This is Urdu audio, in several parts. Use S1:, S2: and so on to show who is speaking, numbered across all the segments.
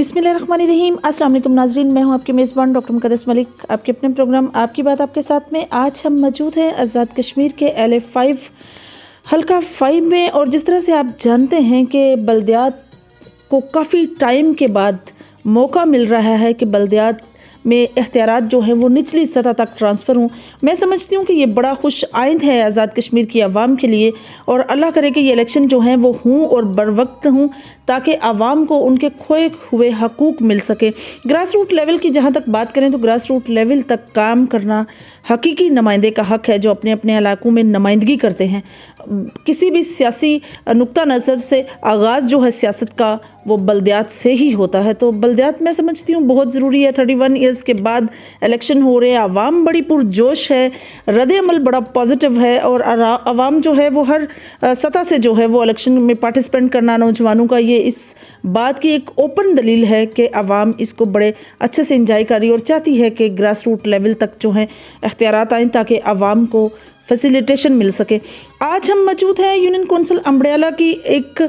S1: بسم اللہ الرحمن الرحیم۔ السلام علیکم ناظرین، میں ہوں آپ کے میزبان ڈاکٹر مقدس ملک، آپ کے اپنے پروگرام آپ کی بات آپ کے ساتھ میں آج ہم موجود ہیں آزاد کشمیر کے LA5 حلقہ 5 میں، اور جس طرح سے آپ جانتے ہیں کہ بلدیات کو کافی ٹائم کے بعد موقع مل رہا ہے کہ بلدیات میں اختیارات جو ہیں وہ نچلی سطح تک ٹرانسفر ہوں۔ میں سمجھتی ہوں کہ یہ بڑا خوش آئند ہے آزاد کشمیر کی عوام کے لیے، اور اللہ کرے کہ یہ الیکشن جو ہیں وہ ہوں اور بر وقت ہوں تاکہ عوام کو ان کے کھوئے ہوئے حقوق مل سکے۔ گراس روٹ لیول کی جہاں تک بات کریں تو گراس روٹ لیول تک کام کرنا حقیقی نمائندے کا حق ہے جو اپنے اپنے علاقوں میں نمائندگی کرتے ہیں۔ کسی بھی سیاسی نقطہ نظر سے آغاز جو ہے سیاست کا وہ بلدیات سے ہی ہوتا ہے، تو بلدیات میں سمجھتی ہوں بہت ضروری ہے۔ 31 ایئرز کے بعد الیکشن ہو رہے ہیں، عوام بڑی پرجوش ہے، رد عمل بڑا پازیٹیو ہے، اور عوام جو ہے وہ ہر سطح سے جو ہے وہ الیکشن میں پارٹیسپینٹ کرنا نوجوانوں کا، یہ اس بات کی ایک اوپن دلیل ہے کہ عوام اس کو بڑے اچھے سے انجوائے کر رہی ہے اور چاہتی ہے کہ گراس روٹ لیول تک جو ہیں اختیارات آئیں تاکہ عوام کو فیسیلیٹیشن مل سکے۔ آج ہم موجود ہیں یونین کونسل امبریالہ کی ایک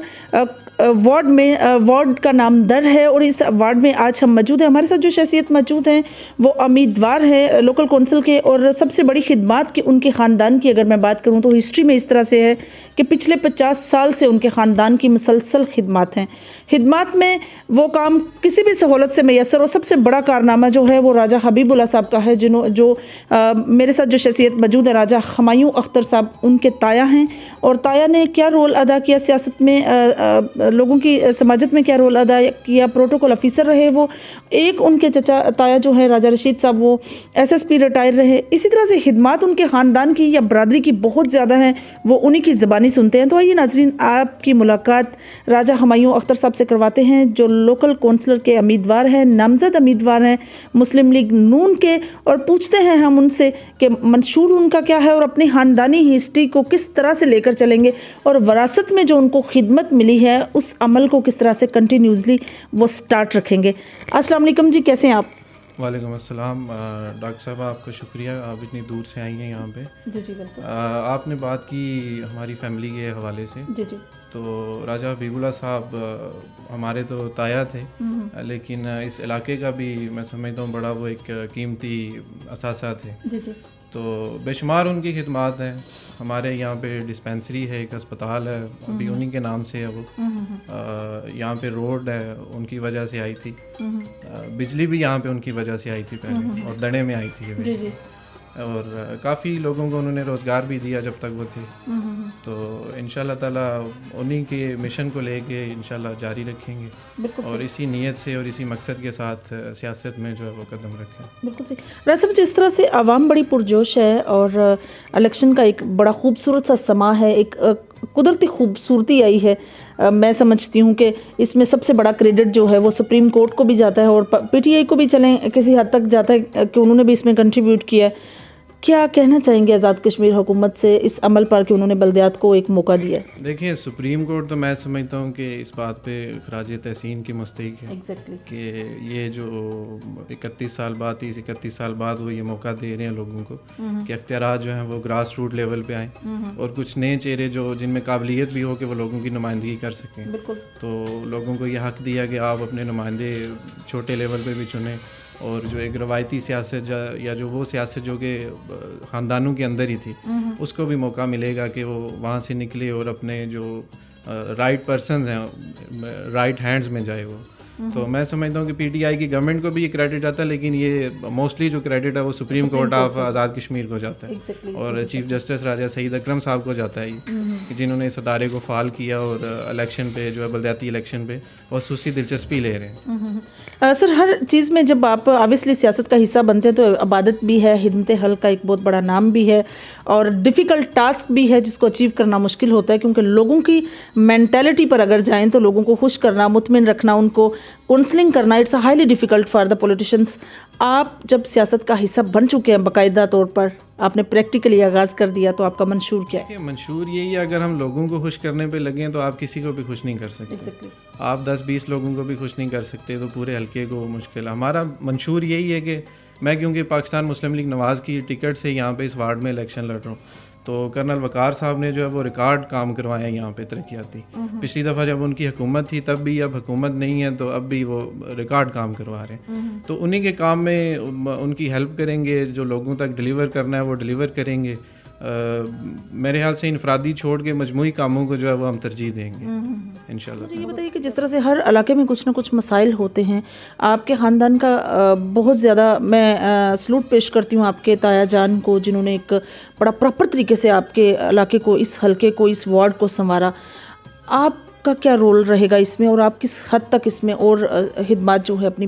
S1: وارڈ میں، وارڈ کا نام در ہے، اور اس وارڈ میں آج ہم موجود ہیں۔ ہمارے ساتھ جو شخصیت موجود ہیں وہ امیدوار ہیں لوکل کونسل کے، اور سب سے بڑی خدمات کی ان کے خاندان کی اگر میں بات کروں تو ہسٹری میں اس طرح سے ہے کہ پچھلے 50 سال سے ان کے خاندان کی مسلسل خدمات ہیں۔ خدمات میں وہ کام کسی بھی سہولت سے میسر، اور سب سے بڑا کارنامہ جو ہے وہ راجہ حبیب اللہ صاحب کا ہے، جو میرے ساتھ جو شخصیت موجود ہے راجہ ہمایوں اختر صاحب، ان کے تایا ہیں، اور تایا نے کیا رول ادا کیا سیاست میں، لوگوں کی سماجت میں کیا رول ادا کیا، پروٹوکول آفیسر رہے وہ ایک، ان کے چچا تایا جو ہے راجہ رشید صاحب وہ SSP ریٹائر رہے۔ اسی طرح سے خدمات ان کے خاندان کی یا برادری کی بہت زیادہ ہیں، وہ انہی کی زبانی سنتے ہیں۔ تو آئیے ناظرین آپ کی ملاقات راجہ ہمایوں اختر صاحب سے کرواتے ہیں جو لوکل کونسلر کے امیدوار ہیں، نامزد امیدوار ہیں مسلم لیگ نون کے، اور پوچھتے ہیں ہم ان سے کہ منشور ان کا کیا ہے اور اپنی خاندانی ہسٹری کو کس طرح سے لے کر چلیں گے، اور وراثت میں جو ان کو خدمت ملی ہے اس عمل کو کس طرح سے کنٹینیوسلی وہ سٹارٹ رکھیں گے۔ السلام علیکم جی، کیسے ہیں آپ؟
S2: وعلیکم السلام ڈاکٹر صاحب، آپ کا شکریہ، آپ اتنی دور سے آئی ہیں یہاں پہ۔
S1: جی بالکل۔
S2: آپ نے بات کی ہماری فیملی کے حوالے سے،
S1: جی
S2: تو راجہ حبیب اللہ صاحب ہمارے تو تایا تھے، لیکن اس علاقے کا بھی میں سمجھتا ہوں بڑا وہ ایک قیمتی اثاثہ تھے۔
S1: جی
S2: تو بے شمار ان کی خدمات ہیں۔ ہمارے یہاں پہ ڈسپینسری ہے، ایک اسپتال ہے، ابھی انہی کے نام سے ہے وہ۔ یہاں پہ روڈ ہے، ان کی وجہ سے آئی تھی۔ بجلی بھی یہاں پہ ان کی وجہ سے آئی تھی پہلے، اور دڑے میں آئی تھی، اور کافی لوگوں کو انہوں نے روزگار بھی دیا جب تک وہ تھے۔ تو انشاءاللہ تعالیٰ انہی کے مشن کو لے کے انشاءاللہ جاری رکھیں گے، اور اسی نیت سے اور اسی مقصد کے ساتھ سیاست میں جو ہے وہ قدم رکھیں۔
S1: بالکل صحیح راج صاحب، جس طرح سے عوام بڑی پرجوش ہے اور الیکشن کا ایک بڑا خوبصورت سا سما ہے، ایک قدرتی خوبصورتی آئی ہے، میں سمجھتی ہوں کہ اس میں سب سے بڑا کریڈٹ جو ہے وہ سپریم کورٹ کو بھی جاتا ہے، اور PTI کو بھی چلیں کسی حد تک جاتا ہے کہ انہوں نے بھی اس میں کنٹریبیوٹ کیا ہے۔ کیا کہنا چاہیں گے آزاد کشمیر حکومت سے اس عمل پر کہ انہوں نے بلدیات کو ایک موقع دیا ہے؟
S2: دیکھیے، سپریم کورٹ تو میں سمجھتا ہوں کہ اس بات پہ خراج تحسین کی مستحق ہے کہ یہ جو 31 سال بعد وہ یہ موقع دے رہے ہیں لوگوں کو کہ اختیارات جو ہیں وہ گراس روٹ لیول پہ آئیں، اور کچھ نئے چہرے جن میں قابلیت بھی ہو کہ وہ لوگوں کی نمائندگی کر سکیں۔ تو لوگوں کو یہ حق دیا کہ آپ اپنے نمائندے چھوٹے لیول پہ بھی چنیں، اور جو ایک روایتی سیاست یا جو وہ سیاست جو کہ خاندانوں کے اندر ہی تھی، اس کو بھی موقع ملے گا کہ وہ وہاں سے نکلے اور اپنے جو رائٹ پرسنز ہیں رائٹ ہینڈز میں جائے وہ۔ تو میں سمجھتا ہوں کہ PTI کی گورنمنٹ کو بھی یہ کریڈٹ آتا ہے، لیکن یہ موسٹلی جو کریڈٹ ہے وہ supreme court of Azad Kashmir کو جاتا ہے، اور چیف جسٹس راجہ سعید اکرم صاحب کو جاتا ہے کہ جنہوں نے اس ادارے کو فعال کیا، اور الیکشن پہ جو ہے بلدیاتی الیکشن پہ خصوصی دلچسپی لے رہے ہیں۔
S1: سر، ہر چیز میں جب آپ آبویسلی سیاست کا حصہ بنتے ہیں تو عبادت بھی ہے، خدمت حلق کا ایک بہت بڑا نام بھی ہے، اور ڈیفیکلٹ ٹاسک بھی ہے جس کو اچیو کرنا مشکل ہوتا ہے، کیونکہ لوگوں کی مینٹیلٹی پر اگر جائیں تو لوگوں کو خوش کرنا، مطمئن رکھنا، ان کو کونسلنگ کرنا، it's highly difficult for the politicians. آپ جب سیاست کا حصہ بن چکے ہیں باقاعدہ طور پر، آپ نے پریکٹیکلی آغاز کر دیا، تو آپ کا منشور کیا ہے؟
S2: منشور یہی ہے، اگر ہم لوگوں کو خوش کرنے پہ لگیں تو آپ کسی کو بھی خوش نہیں کر سکتے۔ آپ 10-20 لوگوں کو بھی خوش نہیں کر سکتے تو پورے حلقے کو مشکل ہے۔ ہمارا منشور یہی ہے کہ میں کیونکہ پاکستان مسلم لیگ نواز کی ٹکٹ سے یہاں پہ اس وارڈ میں الیکشن لڑ رہا ہوں، تو کرنل وقار صاحب نے جو ہے وہ ریکارڈ کام کروایا یہاں پہ ترقیاتی. پچھلی دفعہ جب ان کی حکومت تھی تب بھی, اب حکومت نہیں ہے تو اب بھی وہ ریکارڈ کام کروا رہے ہیں. تو انہی کے کام میں ان کی ہیلپ کریں گے, جو لوگوں تک ڈیلیور کرنا ہے وہ ڈیلیور کریں گے. میرے خیال سے انفرادی چھوڑ کے مجموعی کاموں کو جو ہے وہ ہم ترجیح دیں گے انشاءاللہ.
S1: مجھے یہ بتائیے کہ جس طرح سے ہر علاقے میں کچھ نہ کچھ مسائل ہوتے ہیں, آپ کے خاندان کا بہت زیادہ میں سلوٹ پیش کرتی ہوں آپ کے تایا جان کو, جنہوں نے ایک بڑا پراپر طریقے سے آپ کے علاقے کو, اس حلقے کو, اس وارڈ کو سنوارا. آپ کا کیا رول رہے گا اس میں, اور آپ کس حد تک اس میں اور خدمات جو ہے اپنی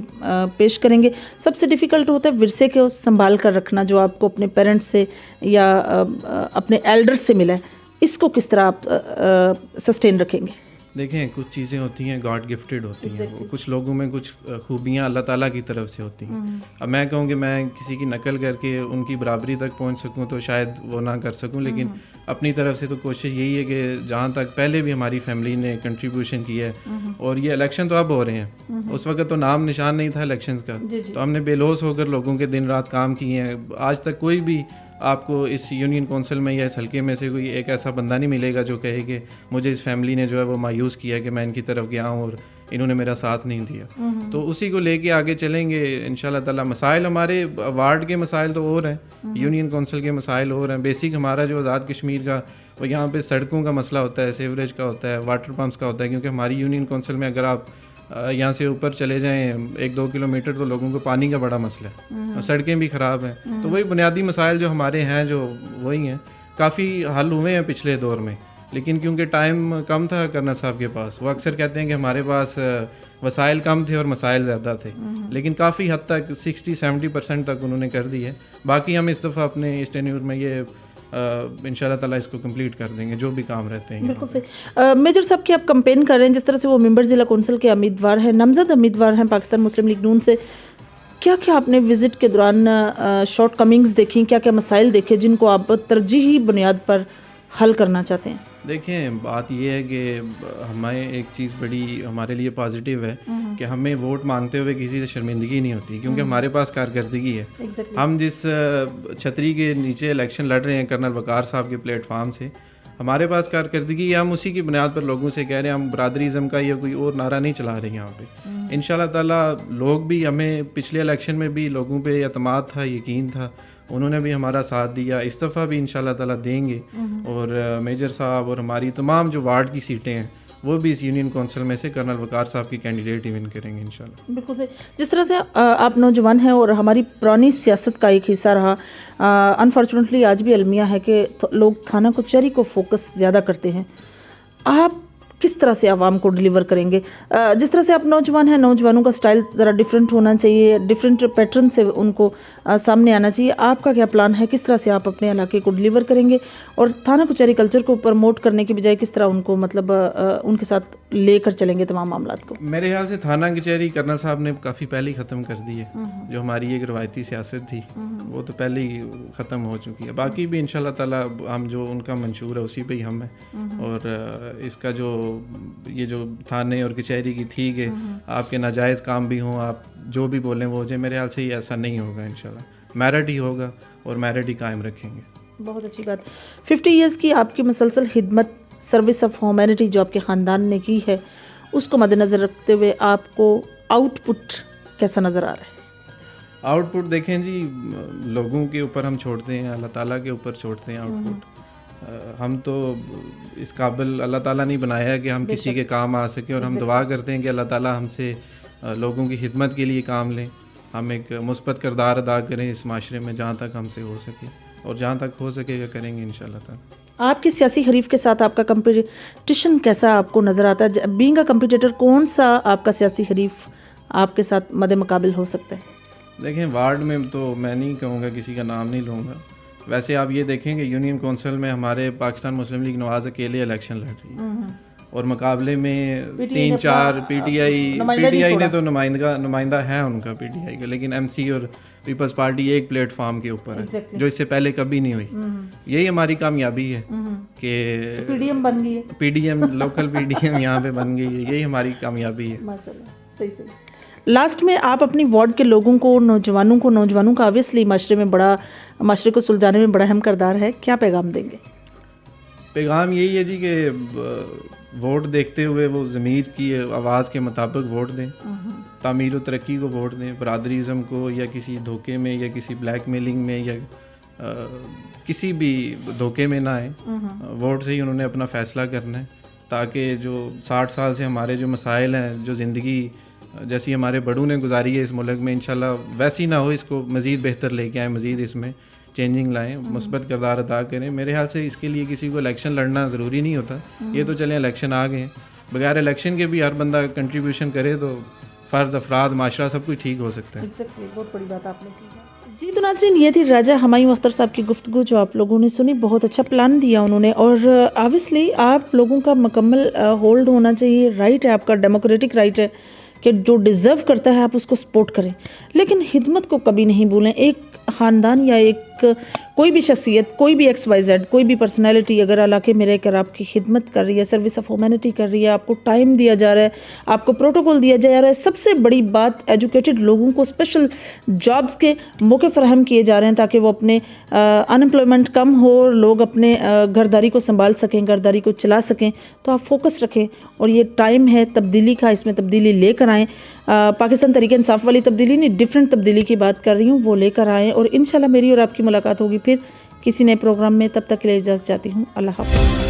S1: پیش کریں گے؟ سب سے ڈیفیکلٹ ہوتا ہے ورثے کو سنبھال کر رکھنا, جو آپ کو اپنے پیرنٹس سے یا اپنے ایلڈرز سے ملا ہے, اس کو کس طرح آپ سسٹین رکھیں گے؟
S2: دیکھیں, کچھ چیزیں ہوتی ہیں گاڈ گفٹیڈ ہوتی ہیں, کچھ لوگوں میں کچھ خوبیاں اللہ تعالیٰ کی طرف سے ہوتی ہیں. اب میں کہوں کہ میں کسی کی نقل کر کے ان کی برابری تک پہنچ سکوں تو شاید وہ نہ کر سکوں, لیکن اپنی طرف سے تو کوشش یہی ہے کہ جہاں تک پہلے بھی ہماری فیملی نے کنٹریبیوشن کیا ہے, اور یہ الیکشن تو اب ہو رہے ہیں, اس وقت تو نام نشان نہیں تھا الیکشنز کا, تو ہم نے بے لوث ہو کر لوگوں کے دن رات کام کیے ہیں. آج تک کوئی بھی آپ کو اس یونین کونسل میں یا اس حلقے میں سے کوئی ایک ایسا بندہ نہیں ملے گا جو کہے کہ مجھے اس فیملی نے جو ہے وہ مایوس کیا کہ میں ان کی طرف گیا ہوں اور انہوں نے میرا ساتھ نہیں دیا. تو اسی کو لے کے آگے چلیں گے انشاءاللہ تعالیٰ. مسائل ہمارے وارڈ کے مسائل تو اور ہیں, یونین کونسل کے مسائل اور ہیں. بیسک ہمارا جو آزاد کشمیر کا وہ یہاں پہ سڑکوں کا مسئلہ ہوتا ہے, سیوریج کا ہوتا ہے, واٹر پمپس کا ہوتا ہے, کیونکہ ہماری یونین کونسل میں اگر آپ یہاں سے اوپر چلے جائیں 1-2 کلومیٹر تو لوگوں کو پانی کا بڑا مسئلہ ہے, اور سڑکیں بھی خراب ہیں. تو وہی بنیادی مسائل جو ہمارے ہیں جو وہی ہیں, کافی حل ہوئے ہیں پچھلے دور میں, لیکن کیونکہ ٹائم کم تھا کرنل صاحب کے پاس, وہ اکثر کہتے ہیں کہ ہمارے پاس وسائل کم تھے اور مسائل زیادہ تھے, لیکن کافی حد تک 60-70% تک انہوں نے کر دی ہے. باقی ہم اس دفعہ اپنے اس ٹینیور میں یہ انشاءاللہ تعالیٰ اس کو کمپلیٹ کر دیں گے جو بھی کام رہتے ہیں.
S1: بالکل صحیح. میجر صاحب کی آپ کمپین کر رہے ہیں, جس طرح سے وہ ممبر ضلع کونسل کے امیدوار ہیں, نامزد امیدوار ہیں پاکستان مسلم لیگ نون سے, کیا کیا آپ نے وزٹ کے دوران شارٹ کمنگز دیکھیں, کیا کیا مسائل دیکھے جن کو آپ ترجیحی بنیاد پر حل کرنا چاہتے ہیں؟
S2: دیکھیں, بات یہ ہے کہ ہمیں ایک چیز بڑی ہمارے لیے پازیٹیو ہے کہ ہمیں ووٹ مانگتے ہوئے کسی سے شرمندگی نہیں ہوتی, کیونکہ ہمارے پاس کارکردگی ہے. ہم جس چھتری کے نیچے الیکشن لڑ رہے ہیں کرنل وقار صاحب کے پلیٹ فارم سے, ہمارے پاس کارکردگی ہے. ہم اسی کی بنیاد پر لوگوں سے کہہ رہے ہیں, ہم برادریزم کا یا کوئی اور نعرہ نہیں چلا رہے یہاں پہ. انشاءاللہ تعالیٰ لوگ بھی, ہمیں پچھلے الیکشن میں بھی لوگوں پہ اعتماد تھا, یقین تھا, انہوں نے بھی ہمارا ساتھ دیا. اس دفعہ بھی انشاءاللہ تعالیٰ دیں گے, اور میجر صاحب اور ہماری تمام جو وارڈ کی سیٹیں ہیں وہ بھی اس یونین کونسل میں سے کرنل وقار صاحب کی کینڈیڈیٹ ہی ون کریں گے انشاءاللہ.
S1: بالکل صحیح. جس طرح سے آپ نوجوان ہیں اور ہماری پرانی سیاست کا ایک حصہ رہا, انفارچونیٹلی آج بھی المیہ ہے کہ لوگ تھانہ کچہری کو فوکس زیادہ کرتے ہیں, آپ کس طرح سے عوام کو ڈیلیور کریں گے؟ جس طرح سے آپ نوجوان ہیں, نوجوانوں کا سٹائل ذرا ڈیفرنٹ ہونا چاہیے, ڈیفرنٹ پیٹرن سے ان کو سامنے آنا چاہیے. آپ کا کیا پلان ہے, کس طرح سے آپ اپنے علاقے کو ڈیلیور کریں گے, اور تھانہ کچہری کلچر کو پروموٹ کرنے کی بجائے کس طرح ان کو مطلب ان کے ساتھ لے کر چلیں گے تمام معاملات کو؟
S2: میرے خیال سے تھانہ کچہری کرنل صاحب نے کافی پہلے ہی ختم کر دی ہے. جو ہماری ایک روایتی سیاست تھی وہ تو پہلے ہی ختم ہو چکی ہے. باقی بھی انشاءاللہ تعالیٰ ہم جو ان کا منشور ہے اسی پہ ہی ہم ہیں, اور اس کا جو یہ جو تھانے اور کچہری کی تھی کہ آپ کے ناجائز کام بھی ہوں, آپ جو بھی بولیں وہ ہو جائے, میرے خیال سے ایسا نہیں ہوگا. انشاءاللہ میرٹ ہی ہوگا اور میرٹ ہی قائم رکھیں گے.
S1: بہت اچھی بات. 50 ایئرس کی آپ کی مسلسل خدمت, سروس آف ہیومینٹی جو آپ کے خاندان نے کی ہے, اس کو مد نظر رکھتے ہوئے آپ کو آؤٹ پٹ کیسا نظر آ رہا ہے؟
S2: آؤٹ پٹ دیکھیں جی, لوگوں کے اوپر ہم چھوڑتے ہیں, اللہ تعالیٰ کے اوپر چھوڑتے ہیں آؤٹ پٹ. ہم تو اس قابل اللہ تعالیٰ نہیں بنایا ہے کہ ہم کسی کے کام آ سکیں, اور ہم دعا کرتے ہیں کہ اللہ تعالیٰ ہم سے لوگوں کی خدمت کے لیے کام لیں, ہم ایک مثبت کردار ادا کریں اس معاشرے میں جہاں تک ہم سے ہو سکے, اور جہاں تک ہو سکے گا کریں گے انشاءاللہ تعالیٰ.
S1: آپ کے سیاسی حریف کے ساتھ آپ کا کمپٹیشن کیسا آپ کو نظر آتا ہے؟ بینگ اے کمپٹیٹر, کون سا آپ کا سیاسی حریف آپ کے ساتھ مد مقابل ہو سکتا ہے؟
S2: دیکھیں, وارڈ میں تو میں نہیں کہوں گا, کسی کا نام نہیں لوں گا. ویسے آپ یہ دیکھیں کہ یونین کونسل میں ہمارے پاکستان مسلم لیگ نواز اکیلے الیکشن لڑ رہی ہے, اور مقابلے میں 3-4 پی ٹی آئی نے تو نمائندہ ہے ان کا پی ٹی آئی کا, لیکن ایم سی اور پیپلز پارٹی ایک پلیٹ فارم کے اوپر ہے جو اس سے پہلے کبھی نہیں ہوئی. یہی ہماری کامیابی ہے کہ
S1: پی ڈی ایم بن گئی ہے,
S2: P D M local P D M یہاں پہ بن گئی ہے, یہی ہماری کامیابی ہے.
S1: ماشاءاللہ. صحیح. لاسٹ میں آپ اپنی وارڈ کے لوگوں کو, نوجوانوں کا آبویسلی معاشرے کو سلجھانے میں بڑا اہم کردار ہے, کیا پیغام دیں گے؟
S2: پیغام یہی ہے جی کہ ووٹ دیکھتے ہوئے وہ ضمیر کی آواز کے مطابق ووٹ دیں، تعمیر و ترقی کو ووٹ دیں، برادریزم کو یا کسی دھوکے میں یا کسی بلیک میلنگ میں یا کسی بھی دھوکے میں نہ آئیں. ووٹ سے ہی انہوں نے اپنا فیصلہ کرنا ہے، تاکہ جو 60 سال سے ہمارے جو مسائل ہیں، جو زندگی جیسی ہمارے بڑوں نے گزاری ہے اس ملک میں، انشاءاللہ ویسی نہ ہو، اس کو مزید بہتر لے کے آئیں، مزید اس میں چینجنگ لائیں، مثبت کردار ادا کریں. میرے خیال سے اس کے لیے کسی کو الیکشن لڑنا ضروری نہیں ہوتا. یہ تو چلیں الیکشن آ گئے ہیں، بغیر الیکشن کے بھی ہر بندہ کنٹریبیوشن کرے تو فرد، افراد، معاشرہ سب کچھ ٹھیک ہو سکتا ہے.
S1: بہت بڑی بات آپ نے کی. جی تو ناظرین، یہ تھی راجہ ہمایوں اختر صاحب کی گفتگو جو آپ لوگوں نے سنی. بہت اچھا پلان دیا انہوں نے، اور آبویسلی آپ لوگوں کا مکمل ہولڈ ہونا چاہیے. رائٹ ہے آپ کا، ڈیموکریٹک رائٹ ہے کہ جو ڈیزرو کرتا ہے آپ اس کو سپورٹ کریں، لیکن خدمت کو کبھی نہیں بھولیں. ایک خاندان یا ایک کوئی بھی شخصیت، کوئی بھی ایکس وائی زیڈ، کوئی بھی پرسنالٹی اگر علاقے میں رہ کر آپ کی خدمت کر رہی ہے، سروس آف ہیومینٹی کر رہی ہے، آپ کو ٹائم دیا جا رہا ہے، آپ کو پروٹوکول دیا جا رہا ہے. سب سے بڑی بات، ایجوکیٹڈ لوگوں کو اسپیشل جابز کے موقع فراہم کیے جا رہے ہیں تاکہ وہ اپنے انمپلائمنٹ کم ہو، لوگ اپنے گھرداری کو سنبھال سکیں، گھرداری کو چلا سکیں. تو آپ فوکس رکھیں، اور یہ ٹائم ہے تبدیلی کا، اس میں تبدیلی لے کر آئیں. پاکستان تحریک انصاف والی تبدیلی نہیں، ڈیفرنٹ تبدیلی کی بات کر رہی ہوں، وہ لے کر آئیں. اور انشاءاللہ میری اور آپ کی ملاقات ہوگی پھر کسی نئے پروگرام میں. تب تک کے لیے اجازت چاہتی ہوں. اللہ حافظ.